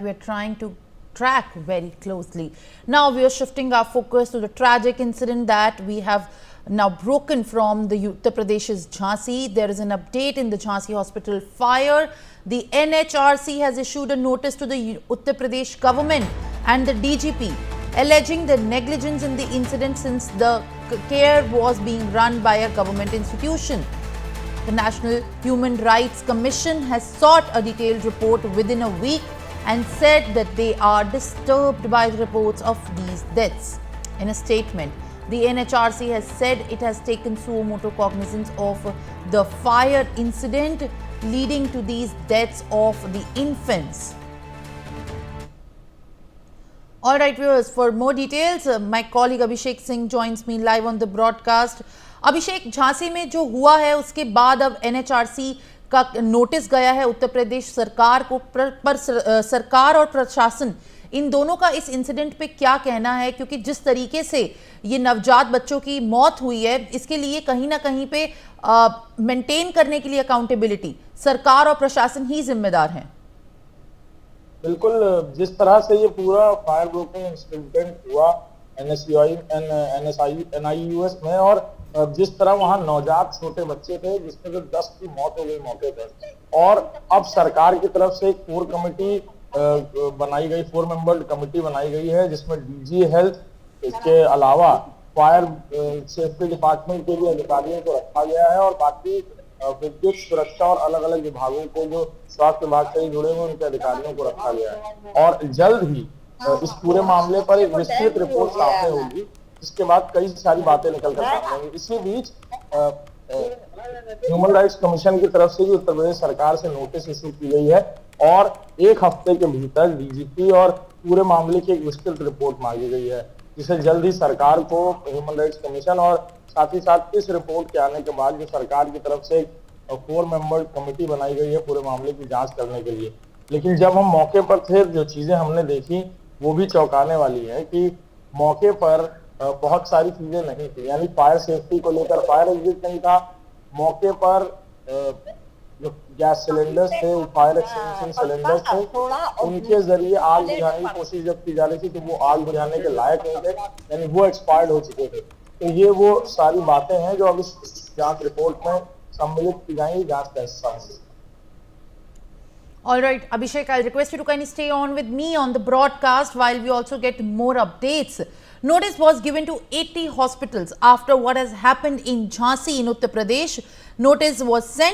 we are trying to track very closely. Now we are shifting our focus to the tragic incident that we have now broken from the Uttar Pradesh's Jhansi. There is an update in the Jhansi hospital fire. The NHRC has issued a notice to the Uttar Pradesh government and the DGP alleging the negligence in the incident since the care was being run by a government institution. The National Human Rights Commission has sought a detailed report within a week and said that they are disturbed by the reports of these deaths. In a statement, the NHRC has said it has taken suo motu cognizance of the fire incident leading to these deaths of the infants. All right, viewers, for more details, my colleague Abhishek Singh joins me live on the broadcast. अभिषेक, झांसी में जो हुआ है उसके बाद अब NHRC का notice गया है उत्तर प्रदेश सरकार को, पर सरकार और प्रशासन इन दोनों का इस इंसिडेंट पे क्या कहना है? क्योंकि जिस तरीके से ये नवजात बच्चों की मौत हुई है, इसके लिए कहीं ना कहीं पे मेंटेन करने के लिए अकाउंटेबिलिटी सरकार और प्रशासन ही जिम्मेदार हैं। बिल्कुल, जिस तरह से ये पूरा फायर ब्रोकिंग इंसिडेंट हुआ एनआईयूएस में, और जिस तरह वहां नवजात छोटे बच्चे थे जिसमें तो 10 की मौत हो गई मौके पर, और अब सरकार की तरफ से एक कोर कमेटी बनाई गई, 4 मेंबर्ड कमेटी बनाई गई है जिसमें डीजी हेल्थ, इसके अलावा फायर सेफ्टी डिपार्टमेंट के भी अधिकारियों को रखा गया है और बाकी विद्युत सुरक्षा और अलग अलग विभागों को, जो स्वास्थ्य विभाग से जुड़े हुए उनके अधिकारियों को रखा गया है। और जल्द ही इस पूरे मामले पर एक विस्तृत रिपोर्ट सामने होगी, इसके बाद कई सारी बातें निकल कर सामने आएंगी। इसी बीच ह्यूमन राइट्स कमीशन की तरफ से भी उत्तर प्रदेश सरकार से नोटिस इशू की गई है और 1 हफ्ते के भीतर डीजीपी और पूरे मामले की एक विस्तृत रिपोर्ट मांगी गई है, जिसे जल्द ही सरकार को ह्यूमन राइट्स कमीशन और साथ ही साथ इस रिपोर्ट के आने के बाद जो सरकार की तरफ से 4 मेंबर कमेटी बनाई गई है पूरे मामले की जांच करने के लिए। लेकिन जब हम मौके पर थे, जो चीजें हमने देखी वो भी चौंकाने वाली है कि मौके पर बहुत सारी चीजें नहीं थी, यानी फायर सेफ्टी को लेकर फायर एग्जिट नहीं था, मौके पर जो गैस सिलेंडर्स थे, फायर एक्सटिंग्विशिंग सिलेंडर्स थे, उनके जरिए आग बुझाने की कोशिश जब की जा रही थी तो वो आग बुझाने के लायक नहीं थे, यानी वो एक्सपायर्ड हो चुके थे। तो ये वो सारी बातें हैं जो अब इस जांच रिपोर्ट में सम्मिलित की जाएंगी, जांच का हिस्सा होंगी। All right, Abhishek, I'll request you to kindly stay on with me on the broadcast while we also get more updates. Notice was given to 80 hospitals after what has happened in Jhansi in Uttar Pradesh. Notice was sent